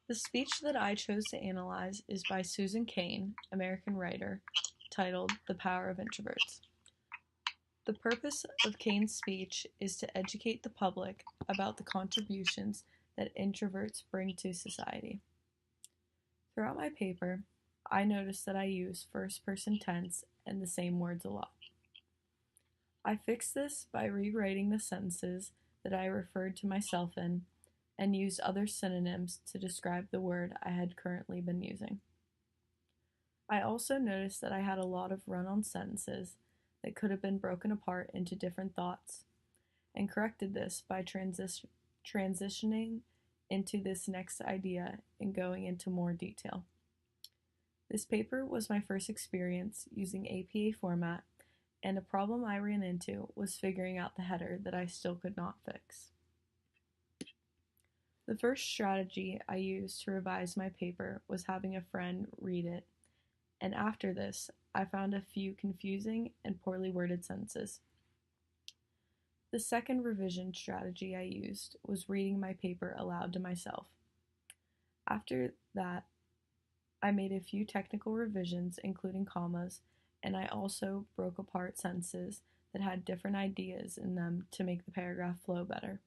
The speech that I chose to analyze is by Susan Cain, American writer, titled The Power of Introverts. The purpose of Cain's speech is to educate the public about the contributions that introverts bring to society. Throughout my paper, I noticed that I use first person tense and the same words a lot. I fixed this by rewriting the sentences that I referred to myself in and used other synonyms to describe the word I had currently been using. I also noticed that I had a lot of run on sentences that could have been broken apart into different thoughts, and corrected this by transitioning into this next idea and going into more detail. This paper was my first experience using APA format, and a problem I ran into was figuring out the header that I still could not fix. The first strategy I used to revise my paper was having a friend read it, and after this, I found a few confusing and poorly worded sentences. The second revision strategy I used was reading my paper aloud to myself. After that, I made a few technical revisions, including commas, and I also broke apart sentences that had different ideas in them to make the paragraph flow better.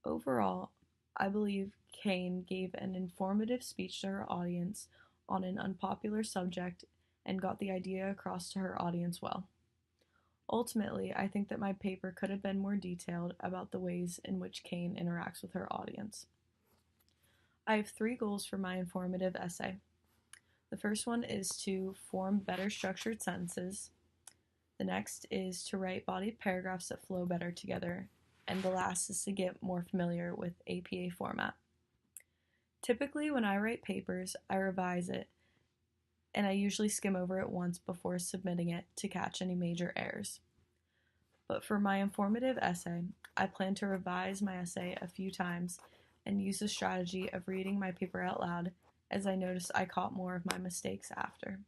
Overall, I believe Cain gave an informative speech to her audience on an unpopular subject and got the idea across to her audience well. Ultimately, I think that my paper could have been more detailed about the ways in which Cain interacts with her audience. I have 3 goals for my informative essay. The first one is to form better structured sentences. The next is to write body paragraphs that flow better together. And the last is to get more familiar with APA format. Typically, when I write papers, I revise it, and I usually skim over it once before submitting it to catch any major errors. But for my informative essay, I plan to revise my essay a few times and use the strategy of reading my paper out loud, as I noticed I caught more of my mistakes after.